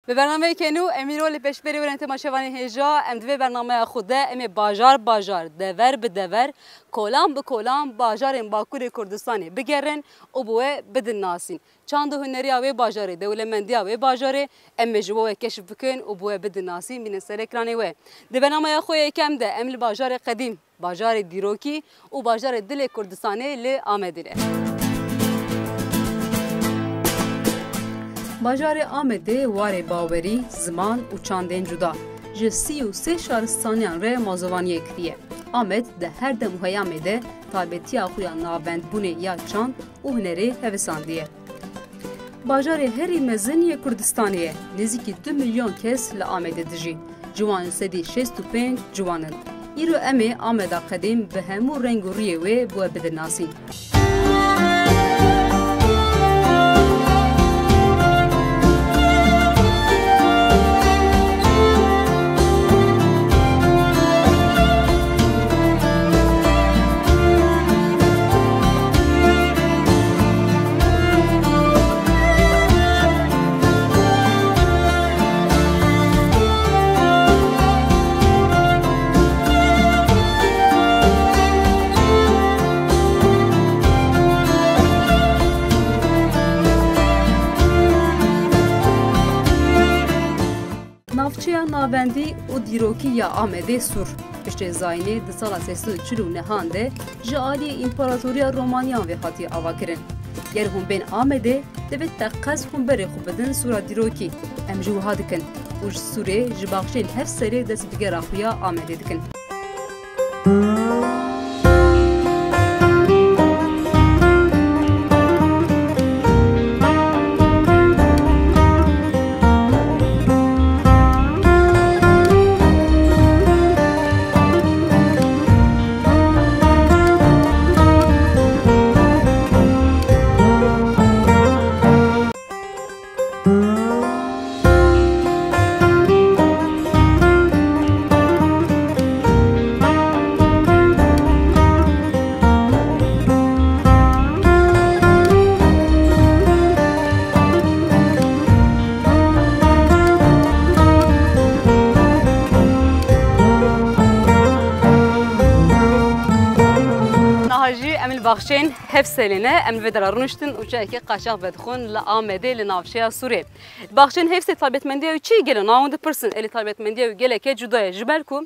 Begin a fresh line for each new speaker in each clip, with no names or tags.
به برنامه کنو امیرو لپشبری ورنت ماشوانی هجا ام دوی برنامه خوده ام باجار دور به دور کلام به کلام باجار باکور کردستانی بگرن و بوه بدن ناسین چند هنری آوی باجاره دولمندی آوی باجاره ام جوه کشف بکن و بوه بدن ناسین بین سر اکرانی و ده برنامه خوی کم ده ام باجار قدیم باجار دیروکی و باجار دل کردستانی ل آمدیره باجار آمده وار باوری زمان و چاندین جدا جه 33 شهرستانیان ره مازوانی کریه آمد ده هر دم هیامده تایبتی آخویا ناوند بونه یا چاند و هنری هوساندیه باجار هری مزنی کردستانیه نزدیکی 2 میلیون کس لآمده دجی جوان سدی 65 جوانن ایرو امه آمده قدیم به همو رنگ و ریه و بو بدناسی ناوندی و دیروکی یا آمده سور پشت زاینه ده سال 340 نهانده جالی امپراتوریا رومانیان و خاطی آوا کرن گر هم بین آمده دوید تقص هم بره خوب بدن سورا دیروکی ام جوها دکن و سوره جباقشین هف سره دست بگر آخویا آمده دکن باخشین هف سالینا ام ودر رونشتن و جایی که قاشق بدخون لآمده لنافشیا سوری باخشین هف طالبت مندی و چی گله 90% الی طالبت مندی و گله که جدای جبل کو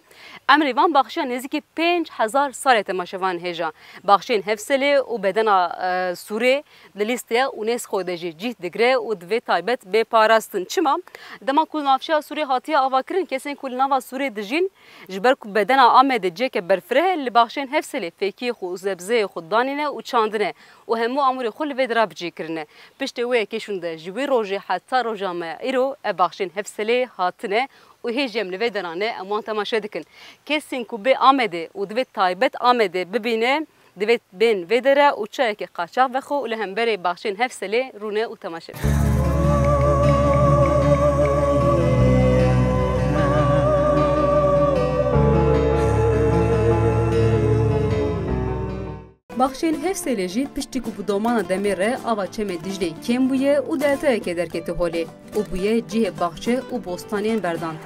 امری وان باخشین نزدیک 5000 سال تماشوان هجا باخشین هف سالی و بدن سوری لیسته و نس خودجی جیت دگره و دوی طالبت به پاراستن چما دما کل نافشیا سوری هاتی آواکرین کسین کل نوا سوری دجین جبر کو بدن آمده جه که برفره لباخشین هف سالی فکی خو زبزه خودانی و چاندنه و همو امور خل و دراب جی کرنه پشت وی کشونده جوی روزی حتی روزامه ایرو باخشین هفسلی هاتنه و هیچ جمله و درانه امان تماشا دکن کسین کو به آمده و دوید تایبت آمده ببینه دوید بین و دره و چه که قاچاق بخو و لهم بری باخشین هفسلی رونه و تماشا باخشین هف سالی پشتی کو بدومان دمیره آوا چمه دیجلی کم بویه و دلتای که درکت هولی و بویه جه باخچه و بوستانین بردان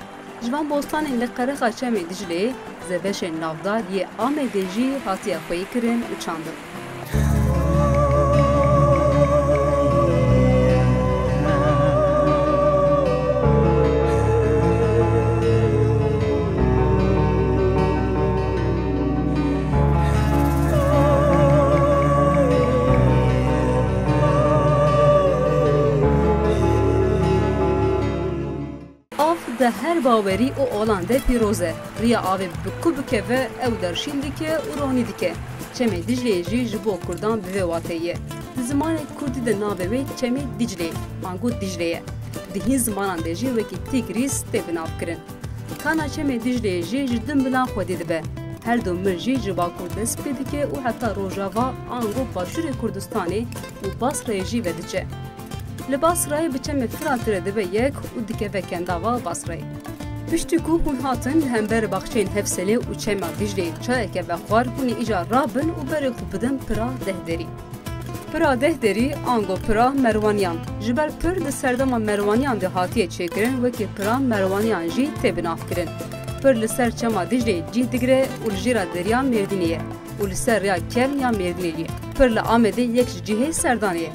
جوان بوستانین لقرخا چمه دیجلی زبش نافدار یه آمده جی هاتی خویی کرن و چاندن ده هر باوری او اولانده پیروزه ریا آوی بکو بکوه او درشین دیکه و رونی دیکه چمه دیجلی جی جبو کردان به واتیه زمان کردی ده ناوی چمه دیجلی مانگو دیجلیه دهین زمانان ده جی وکی تیگریس تبناف کرن کانا چمه دیجلی جی جدن بلان خودی ده هر دو مرجی جبا کرده سپیدی که او حتی روژاوا آنگو باشور کردستانی و باس ریجی ودیچه لباسرای بچم فراتر دبه یک و دیگه وکنداوا باسرای پشتی کو هون هاتن همبر باخچین هفسلی و چما دیجلی چای که بخوار هونی ایجا رابن و بر خوب بدن پرا دهدری Pira dehderi ango pira Merwanyan. Jiber pir di serdama Merwanyan de hatiye çekirin veki pira Merwanyan jî tê binavkirin. Pir li ser çema Diclê cih digire û li jîra derya Mêrdînê û li ser rêya kel ya Mêrdînê. Pir li Amedê yek ji cihê Serdanê ye.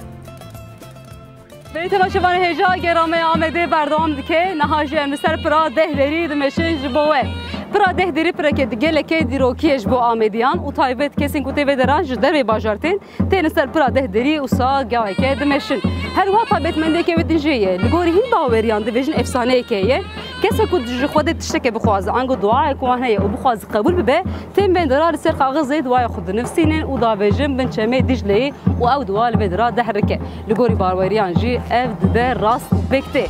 Berî temaşevan hêja geramaya Amedê berdewam dike niha jî em li ser pira dehderî dimeşin ji bo we. Pira dehderî pireke gelekê dîrokî ye ji bo Amediyan û taybet kesên ku tê vederan ji dervê bajartên tên li ser pira dehderî wisa gaveke dimeşin. Her wiha taybetmendiyekê wê din jê ye. Li gorî hîn baweriyan dibêjin efsaneyekê ye. Kesek ku ji Xwedê tiştekê bixwaze ango duayek wan heye û bixwaze qebûl bibe tên bên dira li ser kaxizê duaya xwe dinivîsînin û dabêjin bin çemê Dicleyê û ew duwa li vê dira dehrike. Li gorî baweriyan jî ev dibe rast bêktê.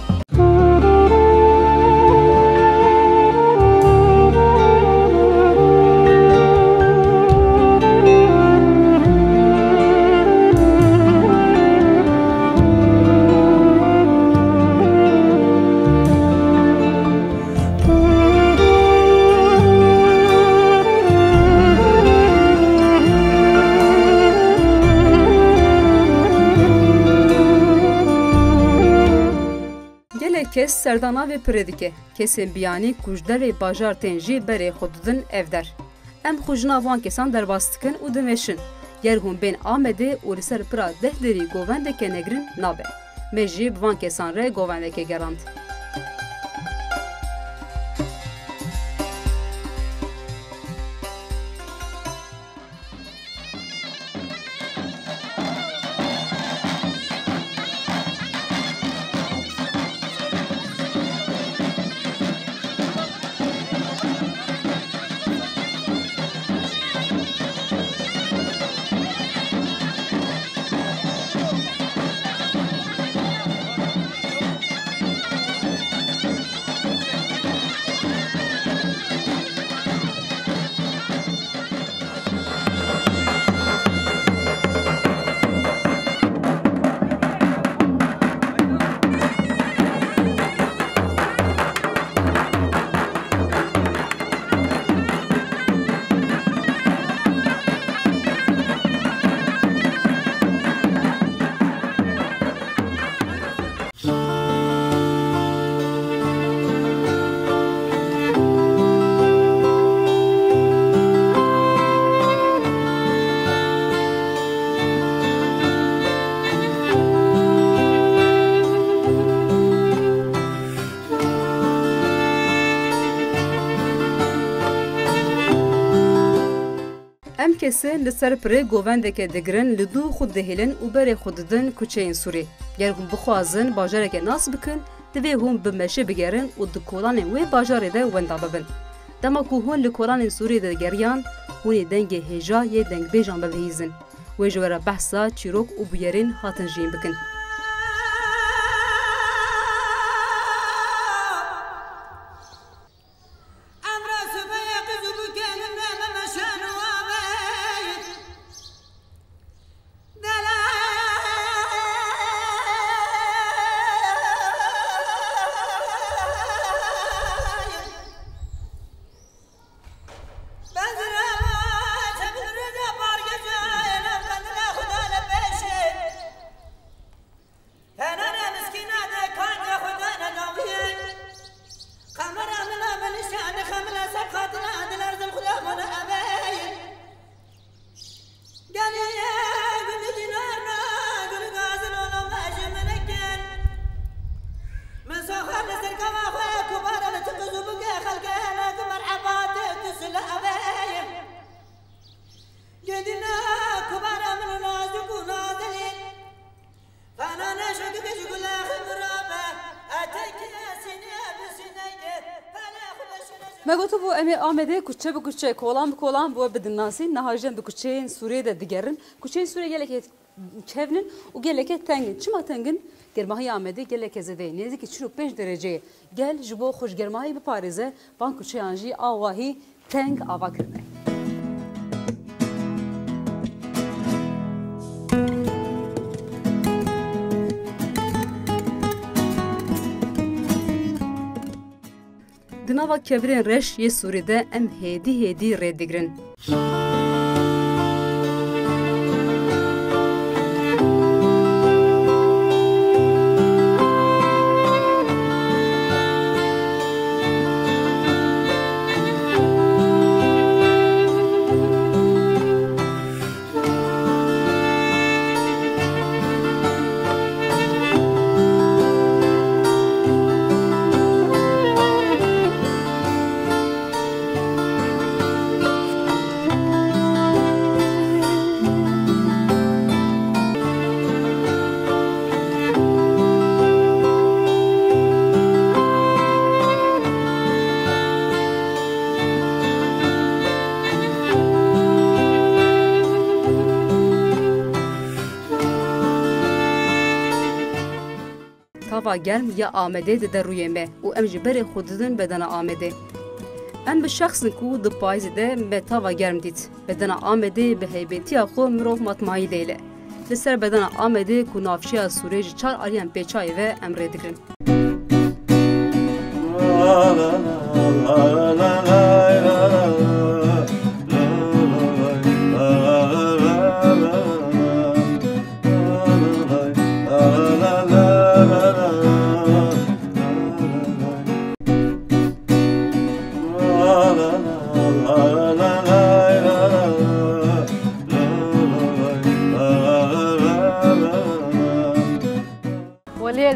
Kes serdana ve predike. Kesên biyanî kujderê bajar tên jî berê xwe didin ev der. Em xujina van kesan derbas dikin û dimeşin. Ger hûn bên Amedê û li ser pira dehderî govendeke negirin nabe. Me jî bi van kesan re govendeke gerand. Em kesê li ser pirê govendeke digirin li dû xwe dihêlin û berê xwe didin kuçeyên Sûrî. Ger hûn bixwazin bajareke nas bikin, divê hûn bi meşe bigerin û di kolanên wê bajarê de wenda bibin. Dema ku hûn li kolanên Sûrî de geriyan, hûn ê dengê hêja yê dengbêjan bibihîzin. Wê ji were behsa çîrok û bûyerên hatin jîn bikin. Me gotu bu em ê Amedê kuçe bi kuçe kolan bi kolan bu bidin nasî nehajin di kuçeyên Sûriyê de digerin. Kuçeyên Sûriyê gelekê kevnin û gelekê tengin. Çima tengin? Germahî Amedê gelekê zêdeyê nêzîkî 45 dereceyê. Gel ji bo xweşgermahî biparêze van kuçeyan jî awahî teng ava kirine. Di nava kevirên reş yê Sûrî em hêdî hêdî rêdigirin. tava germ ya amede de rûyê me û em ji berê xwe didin bedena amede. Em bi şexsin ku di payîzê de me tava germ dît. Bedena amedê bi heybêtiya xwe mirov matmayî lêle. Li ser bedena amedê ku navçeya Sûrê ji çar aliyên pêçayê ve em rê dikirin.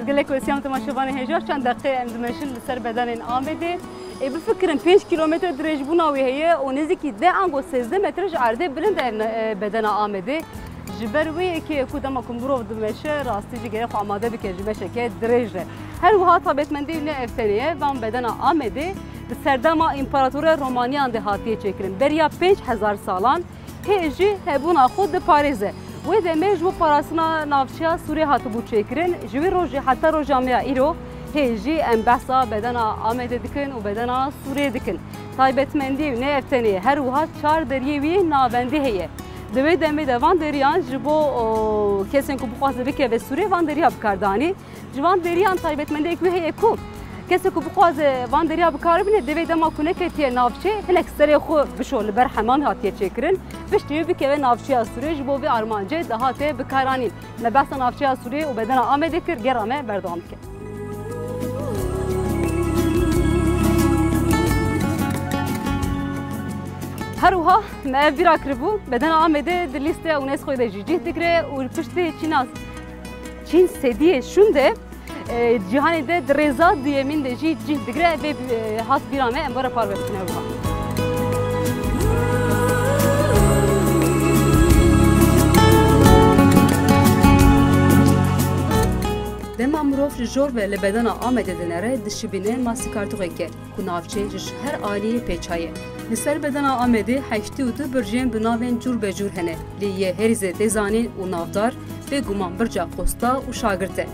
Gelek vesiyam temaşavanê hêjar çend deqê em dimeşin li ser bedenên Amedê. Bifikirin 5 kilometre dirêjbûna wê heye û nêzîkî 10 ango 13 metre ji erdê bilind e bedena Amedê. Ji ber wê yekê ku dema ku mirov dimeşe rastî jî gerek xwe amade bike ji meşeke dirêj re. Her wiha tabetemendî ne efteniye van bedena Amedê di serdema împaratora Romaniyan de hatiye çêkirin. Beriya 5000 salan hê jî hebûna xwe diparêze. Wê demê ji bo parastina navçeya Sûrê hatibû çêkirin. Ji wê rojê heta roja me ya îro hê jî em behsa bedena Amedê dikin û bedena Sûrê dikin. Taybetmendî ne efteniye her wiha çar deriyê wî navendî heye. Di wê demê de van deriyan ji bo kesên ku bixwaze bike ve Sûrê van deriya bikardanî. Ji van deriyan taybetmendiyek wî heye ku kesê ku bixwaze van deriya bikaribîne divê dema ku neketiye navçe hinek serê xwe bişo li ber hemamê hatiye çêkirin. Piştî wî bikeve navçeya Sûrê ji bo vê armancê dihate bikaranîn. Me behsa navçeya Sûrê û bedena Amedê kir gera me berdewam dike. Her wiha me ev bîra kiribû bedena Amedê di lîsteya UNESCO'yê de jî cih digire û piştî Çîn sediyê şûn de cihanê de di rêza duyemîn de jî cih digire vê hat bîra me em were parve bikin ev wiha. Dema mirov ji jor ve li bedena Amedê dinere dişibîne masîkartûxeke ku navçe ji her aliyê pêçayê. Li ser bedena Amedê 82 bircên bi navên cûrbecûr hene lê yê herîzê tê zanîn û navdar bêguman birca xosta û şagirt e.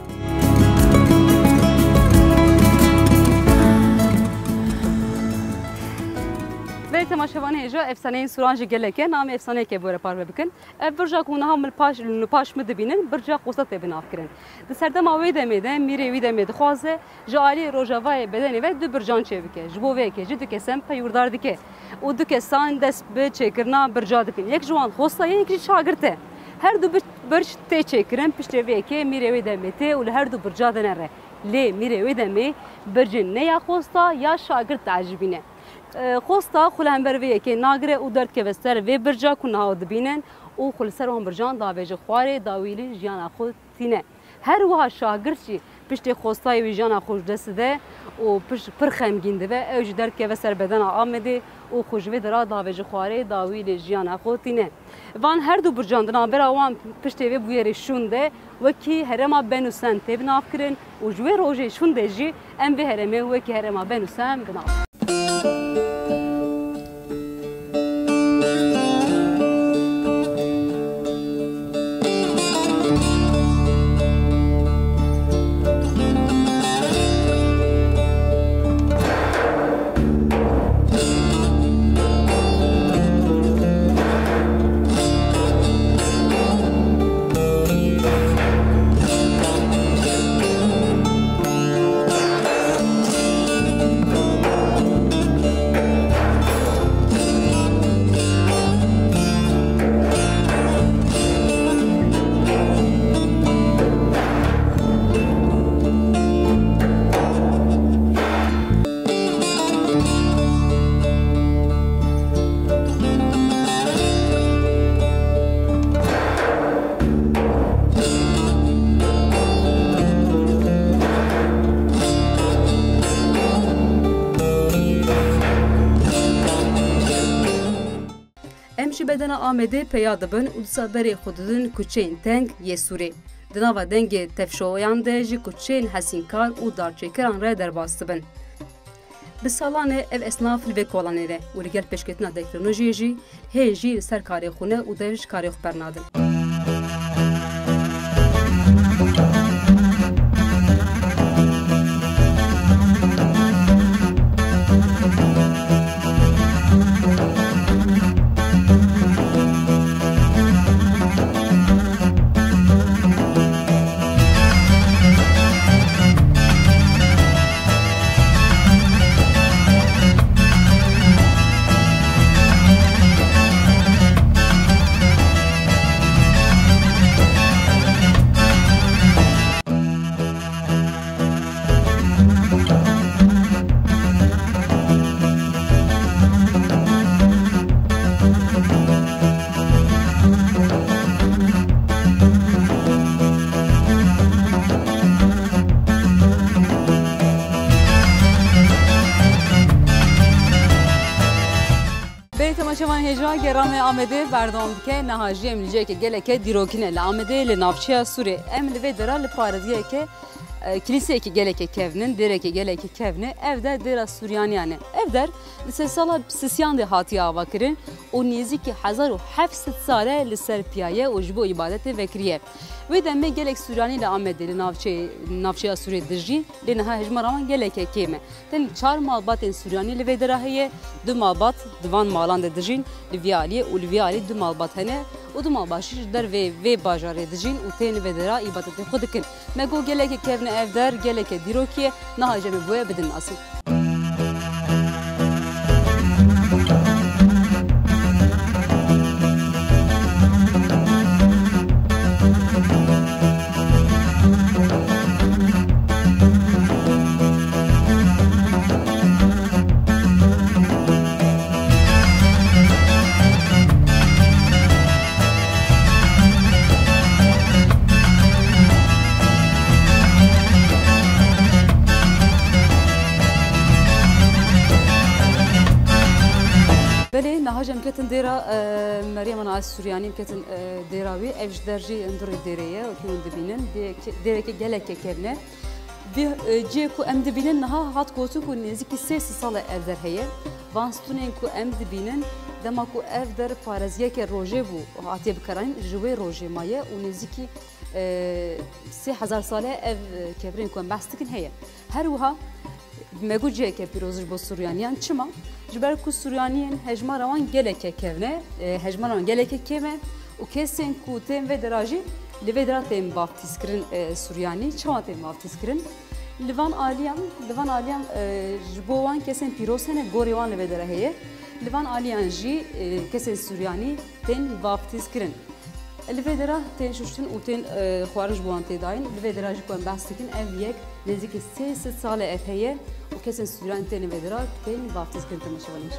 Vê temaşevanê hêja efsaneyên Sûran ji gelek e namê efsaneyekê were parve bikin. Ev birca ku niha li paş min dibînin birca qosta tê binav kirin. Di serdema wê demê de mîrê wî demê dixwaze ji aliyê rojavayê bedenê ve du bircan çêbike. Ji bo vê yekê jî du kesem peyûrdar dike û du kesan dest bi çêkirina birca dikin. Yek ji wan xosta ye yek jî şagird e. Her du birç tê çêkirin piştê vê yekê mîrê wê demê tê û li her du birca de nere. Lê mîrê wê demê bircin ne ya xosta ya şagird teecibîne. Xosta xwe li hember vê yekê nagire û derdkeve ser vê birca ku niha dibînin û xwe li ser wan bircan davê ji xwarê dawîlî jiyana xwe tîne. Her wiha şagird jî piştê xostayê wî jiyana xwe ji dest dide û pir xemgîn dibe ew jî derdkeve ser bedena Amedê û xwe ji vê dira davê ji xwarê dawîlê jiyana xwe tîne. Van her du bircan di navbera wan piştê vê bûyerê şûn de wekî herêma Benûsen tê binav kirin û ji wê rojê şûn de jî em vê herêmê wekî herêma Benûsen binav. Ji bedena Amedê peya dibin û disa berê xwe didin kuçeyên teng yê Sûrê. Di nava dengê tevşoyan de jî kuçeyên hesînkar û darçêkiran re derbas dibin. Bi salanê ev esnaf li vê kolanê re û li gel pêşketina teknolojiyê jî hê jî li ser karê xwe û dev ji karê xwe bernadin. تماشاوان هجا گرام آمده بردام که نهاجی املیجه که گله که دیروکینه لآمده لنافچه سوری امل و درال پاردیه که کلیسه که گله که کevnin دره که گله که kevne evde dera Suryaniyane evder sesala sisyan de hatiya avakirin o niziki 1700 sale li serpiyaye o jibo ibadete vekriye ve demme gelek Suryani le Ahmedi li navçeya Suriye dirji li neha hejmaraman gelek keme ten 4 malbatên Suryani li vedera heye 2 malbat divan malan de dirjin li vialiye û li vialiye 2 malbat hene û 2 malbaşî ji der vê bajarê dijîn û tên vedera ibadetê xwe dikin me got gelekê kevne ev der gelekê dîrokiye niha jemê boye bidin asî نهاجم كتن ديرا مريم أنا السورياني كتن ديراوي أفش درجي اندر ديرية وكيون دبينن ديرك جلك كبنة جيكو أم دبينن نها هات كوتو كون نزيك 3 سال أفدر هي وانستونين كو أم دبينن دما كو أفدر فارزية كروجي بو عتيب كرين جوي روجي مايا ونزيكي 3000 سال أف كبرين كون بحثكن هي هروها مگوجه که پیروزش با سوریانیان چما جبر کو سوریانیان هجماروان گلکه کونه هجماروان گلکه کمه و کسین کو تیم و دراجی لودرا تیم بافتیس کرن سوریانی چما تیم بافتیس کرن لوان آلیان جبوان کسین پیروز هنه گوریوان لودرا هیه لوان آلیان جی کسین سوریانی تیم بافتیس کرن الفيدرا تين شوشتن وتين خوارج بوان تداين الفيدرا جكون باستكين أبيك نزيك 6 سال أفهية وكسن سوريان تين الفيدرا تين بافتيز كنت مشغولين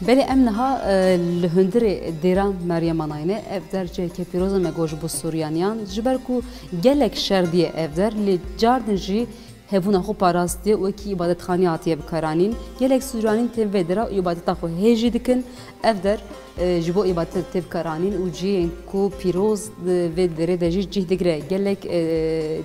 بله امنها لهندر دیران مریم آناینه افدر جه که پیروز مگوش بو سوریانیان جبر کو گلک شردیه افدر لی جاردن جی هبونا خو پاراستی و کی عبادت خانی عطیه بکارانین گلک سوریانین تیم ودرا عبادت خو هجی دکن افدر جبو عبادت تیم کارانین و جی کو پیروز ودره دجی جه دگره گلک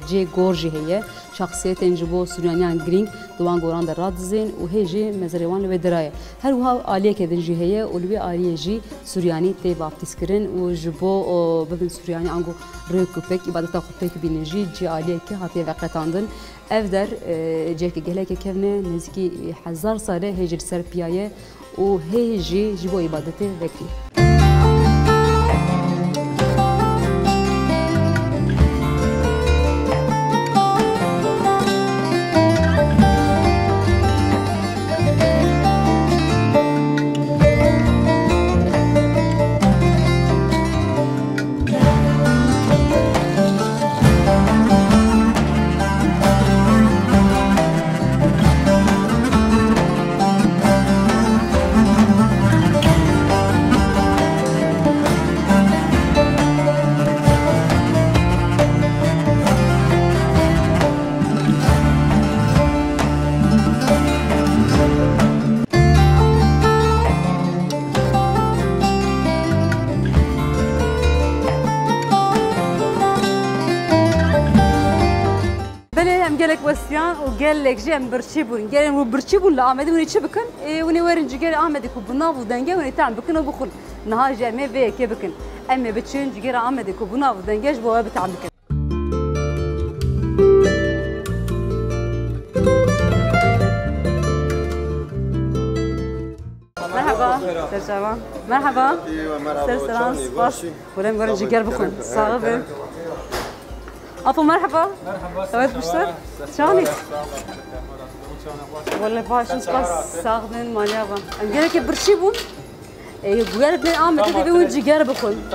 جه گورجی هیه شخصیت جبو سوریانیان گرینگ دوان گوران در رادزین و هجی مزریوان ودرای هر وها عالیه کدن جه هیه اولوی عالیه جی سوریانی تی بافتیس کرن و جبو ببین سوریانی انگو رکوپک عبادت خو پک بینجی جی عالیه که هاتی وقتاندن افدر جه که گلک کهنه نزدیکی 1000 ساله هجر سرپیایه و هیجی جبو عبادت وکی gelek vasiyan o gelek jem birçibun gelin bu birçibun la Ahmedi bunu çibkin bunu verinci gel Ahmedi ku buna bu denge bunu tam bkin o bkhul naha jeme ve ke bkin emme biçin gel Ahmedi ku buna bu denge bu ve tam bkin merhaba سرچاوان مرحبا سر سلام سپاس ولم قرن جگر بخون صاحب ابو مرحبا سويت بشتر شاني والله باش سپاس ساخدن ماليابا انقلك برشيبون يقول ابن عامر كده بيقول جگر بخون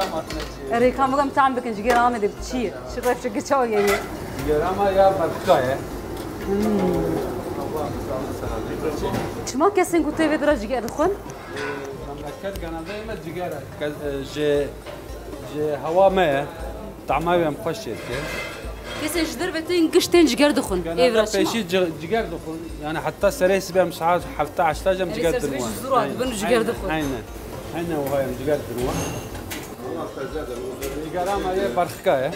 اري كان مقام تعم بكن جگر عامر بتشير شو رايك شو قلت يعني
جگر عامر يا مركايه
شما كسين قلت لي بدرا جگر بخون
مملكت كندا ما جگر جي هوا ما طعمها يم خوشيت
كسين جدر بتين قشتين جگر دخون
ايه برا بيشي جگر دخون يعني حتى سريس بهم ساعات حتى 10 جم جگر دخون
بن جگر دخون
عينا وهاي جگر دخون جگر عامر يا برخكايه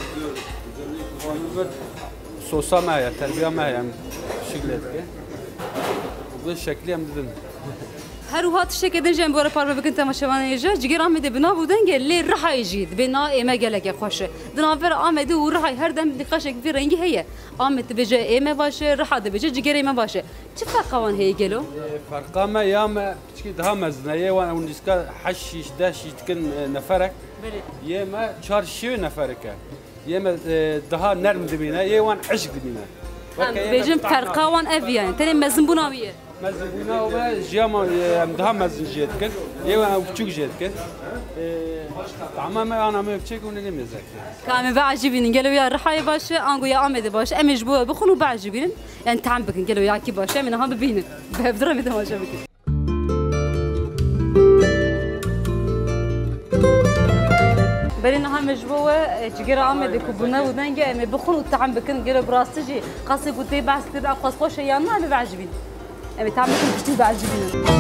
صوصا معايا تربيه معايا شكلت كده وبالشكل هم ددن
هر وقت شكل دنجم بورا بار بكن تماشاوان يجا جگر عامد بنا بودن قال لي رح يجيد بنا ايما قالك يا خوش دنافر عامد ورح هر دم دقاشك في رنگي هي عامد بجا ايما باشه رح ده بجا جگر ايما باشه چه فرقوان هي قالوا
فرقا ما ياما كي دها مزنيه وان نسكا حشيش داش يتكن نفرك ياما شار شو نفرك ياما دها نرم دبينا يوان عشق دبينا
بيجم فرقوان افيان تاني مزنبوناويه
مزنبونا وما جيما دها مزن جيت كن يوان بچوك جيت كن طعما ما انا ما بچيك ونني مزك
كان بعجبين قالوا يا رحاي باشه انقو يا عمد باشه امش بو بخونوا بعجبين يعني تعم بكن قالوا يا كي باشه من هم ببين بهدرم تماشا بكن برينا هم جبوه جگر عامد كوبنا ودنجا مي بخونوا تعم بكن قالوا براستجي قاصي قلت بعس تبع قاص خوش يا ما بعجبين امي تعم بكن بشتي بعجبين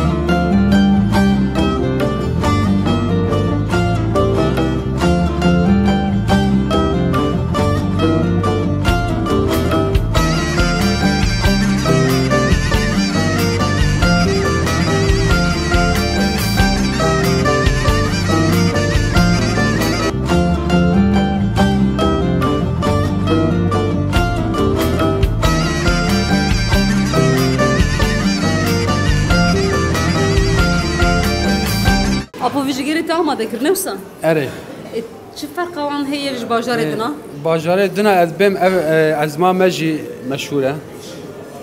ابو فيجيري تاعهم هذاك نفسه
اري
شو الفرق وان هي اللي باجاردنا
باجاردنا از بهم ازما مجي مشهوره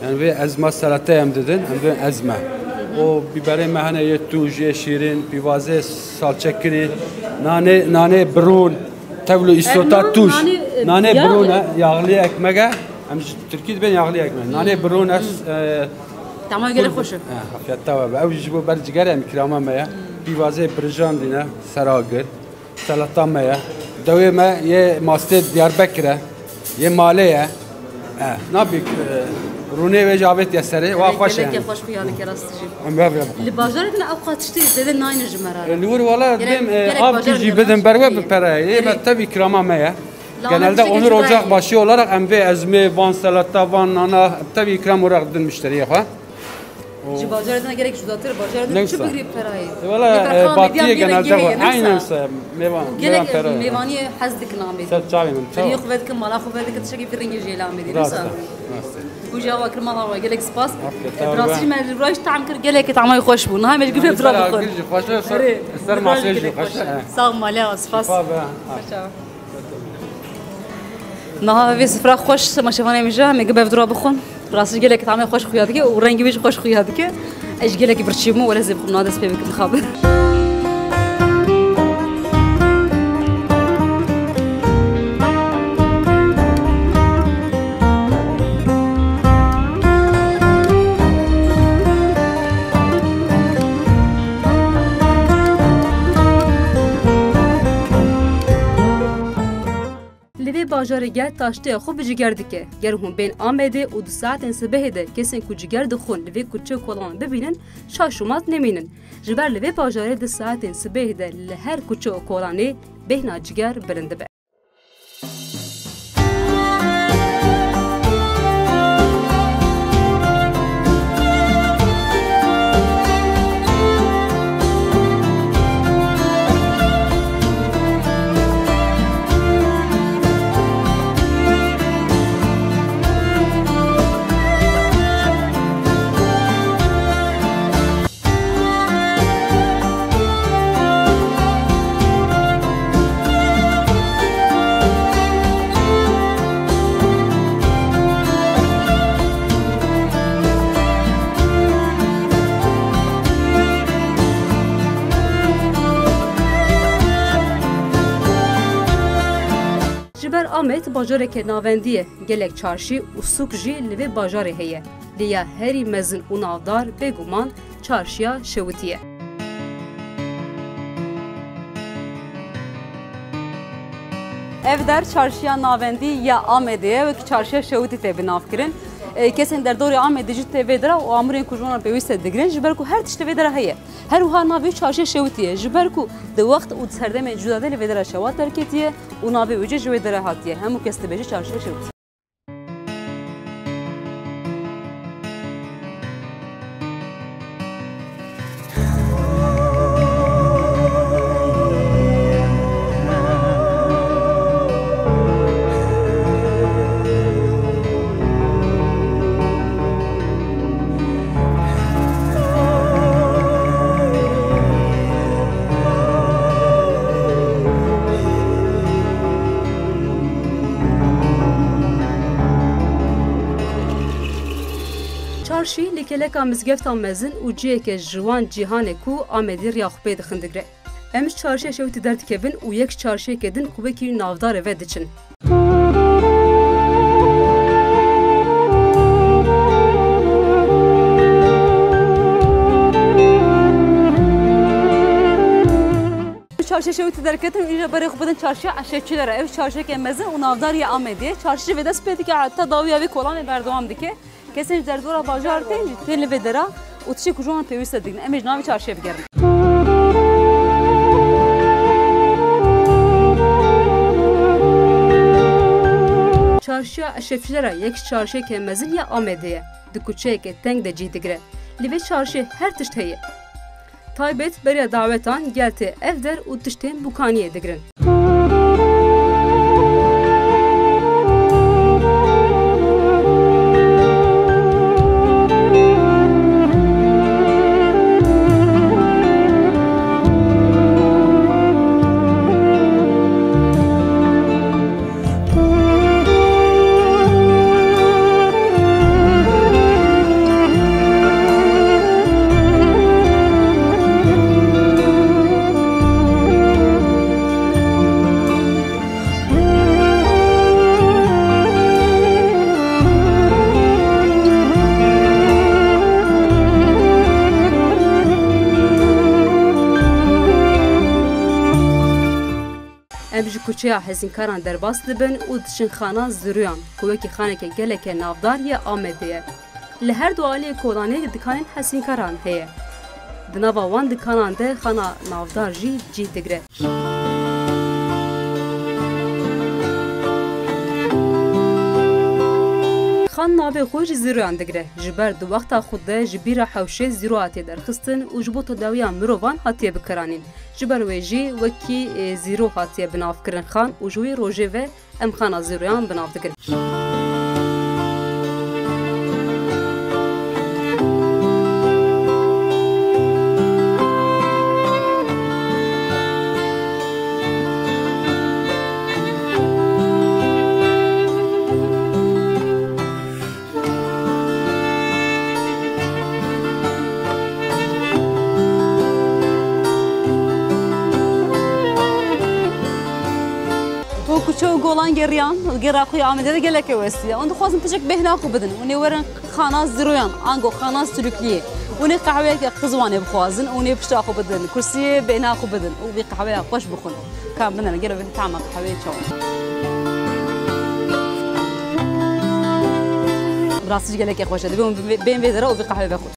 يعني في ازما سلطه هم ددن هم بهم ازما و بيبري ما هنا يتوج شيرين بيوازه سالچكري نانه برون تبلو استوتا توش نانه برون ياغلي ekmege هم تركيد بين ياغلي ekmek نانه برون اس
تمام قال خوشه
حتى او يجيبوا برجغره مكرامه ما بيوازه برجان دينا سراغر سلطه ما دوي ما يه ماستر دياربكر يه ماليه نابيك روني وجابت يسري واخوش
يعني خوش بيانك راستجي
ام بابا
اللي باجارتنا اوقات تشتري زين ناين جمرار
اللي والله بهم اب تجي بدن بروا بپره يه tabi krama ما genelde onur ocak başı olarak embe ezme van salata van nana tabi ikram olarak din müşteriye ha
جي باجاردنا gerek judatır bajarda çok bir parayı
valla batiye genelde var aynen mevan
gerek mevani hazdik namedi
serçavim
فريق بدك مالا خو بدك تشكي في رنجي جيلا مدي نسا وجاوا كرمال الله gerek سباس براسي ما الراش طعم كر gerek طعمه خوش بو نهاي مش قفل تراب خو
خوش سر ماسج خوش
سلام مالا سباس نهاي في سفرة خوش ما شافاني مجا مي قبل تراب خون راسي قال لك طعمه خوش خويا هذيك ورنجي بيش خوش خويا هذيك ايش قال لك برشيمو ولا زي بخنا هذا سبيبك مخابر باجاری گرد تاشته خوب جگر دکه گر هم بین آمده و 2 ساعت صبح ده کسی کو جگر دخون لوی کوچه کلان ببینن شاشومات نمینن جبر لوی باجاری 2 ساعت صبح ده لهر کوچه کلانی بهنا جگر برنده به Amed bajareke navendiye gelek çarşı û sûk jî li vê bajarê heye. Liya herî mezin û navdar bêguman çarşiya Şewitî ye. Ev der çarşiya navendî ya Amedê ye wekî çarşiya Şewitî tê binavkirin. Kesên derdorê Amedê jî tê vê dira û amûrên ku ji wan re pêwîst e digirin ji ber ku her tişt vê dira heye. Her wiha navê çarşiya Şewitî ye ji ber ku di wext û di serdemên cuda de li vê dira şewat derketiye û navê wê jî ji wê dira hatiye. Hemû kes dibêje çarşiya Şewitî. Çarşî lêkeleka mizgefta mezin û ciyeke ji wan cîhanê ku Amedê riya xwe pê dixin digre. Em ji çarşiya Şewitî derdikevin û yek çarşiyekê din ku wekî navdar e ve diçin. Çarşiya Şewitî derketin û îja berê xwe bidin çarşiya eşrefçîlere. Ev çarşiyekê mezin û navdar ya Amedê. Çarşî vê dest pê dike heta dawiya vê kolanê berdewam dike. Kesên ji derdora bajar tê jî tên li vê dera û tiştê ku ji wan pêwîst e digin. Em ê ji navê çarşiya bigerin. Çarşiya eşrefçîlere yek çarşiyekê mezin ya Amedê ye. Di kuçeyekê teng de cî digire. Li vê çarşiyê her tişt heye. Taybet beriya dawetan gel tê ev der û tiştên bûkaniyê digirin. Em ji kuçeya hezînkaran derbas dibin û diçin xana Zirûyan ku wekî xaneke geleke navdar ya Amedê ye. Li her du aliyê kolanê dikanên hezînkaran heye. Di nava wan dikanan de xana navdar jî cî digire. Xan navê xwe ji Zîrûyan digire. Ji ber di wexta xwe de ji bîra hewşê zîro hatiye derxistin û ji bo tedawiya mirovan hatiye bikiranîn. Ji ber wê jî wekî zîro hatiye binavkirin xan û ji wê rojê ve em xana Zîrûyan binav dikin. Kuço golan geriyan, gera xwe Amedê de gelek westiye. Ond dixwazin pişek bêhna xwe bidin. Û nê werin xana Zîrûyan, ango xana Silûkliyê. Û nê qehweyeke qizwanê bixwazin û nê pişta xwe bidin. Kursiyê bêhna xwe bidin û vê qehweya xweş bixwin. Kam bidin gelo vê tama qehweyê çawan. Rastî gelekê xweş e. Divê bên vê dere û vê qehwe vexwe.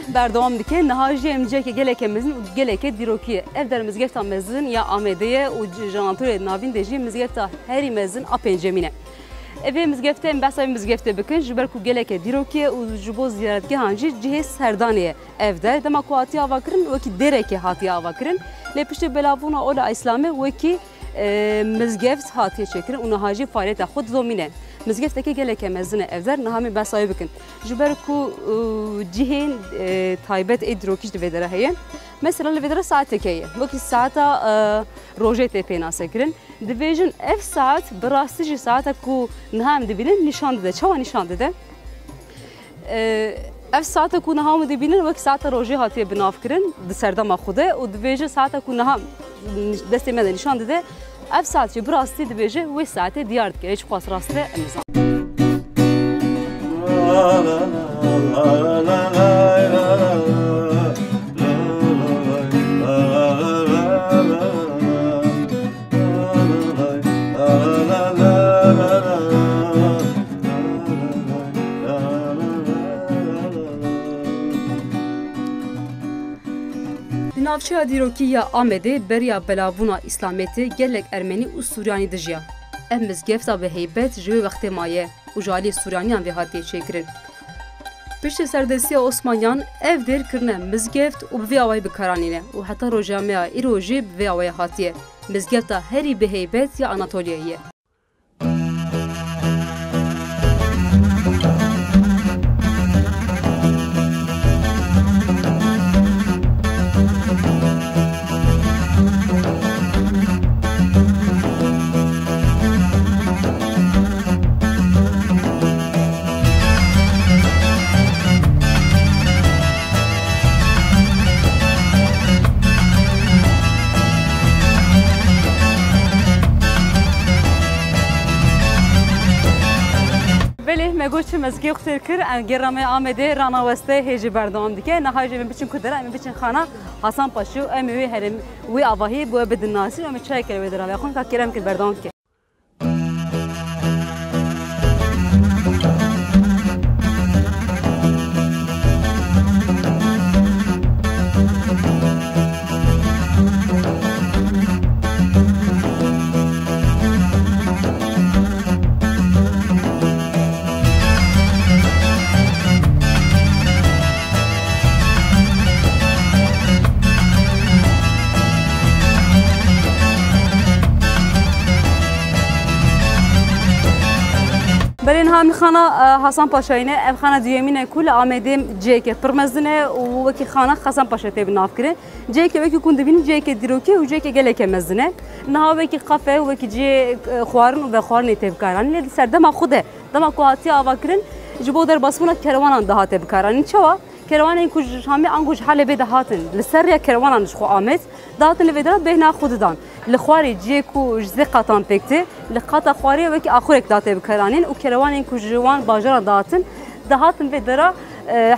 berdewam dike niha jî em ciyekê gelekê mezin û gelekê dîrokî ev der mizgefta mezin ya Amedê û jantorê navîn de jî mizgefta herî mezin a pêncemîn e. Evê mizgeftê em behsa mizgeftê bikin ji ber ku gelekê dîrokî û ji bo ziyaretgehan jî cihê serdanê ye ev de dema ku hatiye avakirin wekî derekê hatiye avakirin lê piştî belavbûna ola İslamê wekî mizgeft hatiye çêkirin û niha jî faaliyeta xwe dizomîne. Mizgeftekê gelekê mezin e ev der niha min behsa bikin. Ji ber ku cihên taybet ê dîrokî ji vê dere heye. Mesela li vê dere saetekê ye. Wekî saeta rojê tê pênasekirin. Dibêjin ev saet bi rastî jî saeta ku niha em dibînin nîşan dide. Çawa nîşan dide? Ev saeta ku niha em dibînin wekî saeta rojê hatiye binavkirin di serdema xwe de û dibêje saeta ku niha destê me de nîşan dide. Ev saat jî bi rastî dibêje wê saetê diyar dike. Hiç xwast rast e em nizan. Navçeya dîrokî ya Amedê beriya belavbûna İslamêtê gelek Ermenî û Suryanî dijiya. Ev mizgefta bi heybet ji wê wextê maye û ji aliyê Suryaniyan vê hatiye çêkirin. Piştî serdestiya Osmanyan ev dêr kirine mizgeft û bi vê awayî bikaranîne û heta rojameya îro jî bi vê awayê hatiye. Mizgefta herî bi heybet ya Anatolyayê ye. Me goçi mezgê xwe kir em gerame Amedê rana weste hêjî berdewam dike niha jî em biçin ku dere em biçin xana Hasan Paşa em wê herî wê avahî bu bidin nasî em çayekê wê dere xwe ka kerem kir berdewam dike. Berên hamî xana Hasan Paşayê ne ev xana duyemîn e ku li Amedê ciyekê pir mezin e û wekî xana Hasan Paşa tê bi navkirin. Ciyekê wekî ku dibînin ciyekê dîrokî û ciyekê gelekê mezin e. Niha wekî qefe û wekî ciyê xwarin û vexwarinê tê bikaranîn lê di ser dema xwe de dema ku hatiye avakirin ji bo derbasbûna kerwanan de hate bikaranîn. Çawa? Kerwanên ku ji hamî ango ji Helebê de hatin li ser rêya kerwanan ji xwe Amed dahatin li vê dere bêhna xwe didan. Li xwarê ciyê ku ji zê qatan pêk tê li qata xwarê wekî axurek datê bikaranîn û kerwanên ku ji wan bajara dahatin dahatin vê dera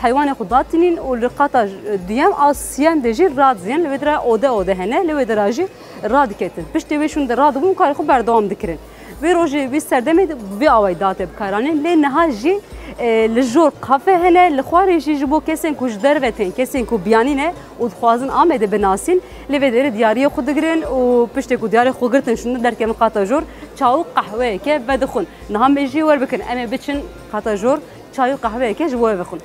heywanê xwe datînin û li qata duyem a siyem de jî radiziyen li vê dera ode hene li vê dera jî radiketin. Piştî wê şûn de radibûn karê xwe berdewam dikirin. Vê rojê vê serdemê de vê awayî datê bikaranîn lê niha jî li jor qefe hene li xwarê jî ji bo kesên ku ji derve tên kesên ku biyanîne û dixwazin Amedê binasîn lê vê derê diyariyê xwe digirin û piştê ku diyarê xwe girtin şûn derkevin qata jor çaw û qehweyeke vedixwin. Niha me jî werbikin em ê biçin qata jor çay û qehweyeke ji bo wê vixwin.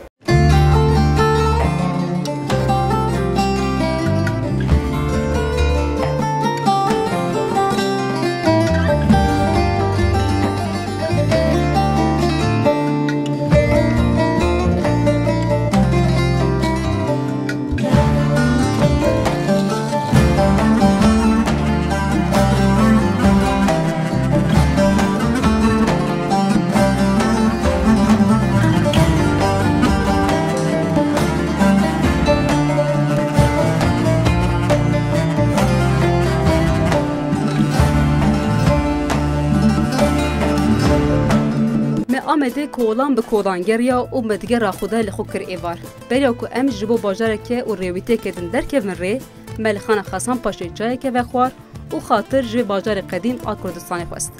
Amedê kolan bi kolan geriya û medgera Xuda li xwe kir êvar. Beriya ku em ji bo bajarekê û rêwîtêkê din derkevin rê, me li xana Hasan Paşê çayekê vexwar û xatir ji vê bajarê qedîm a Kurdistanê xwest.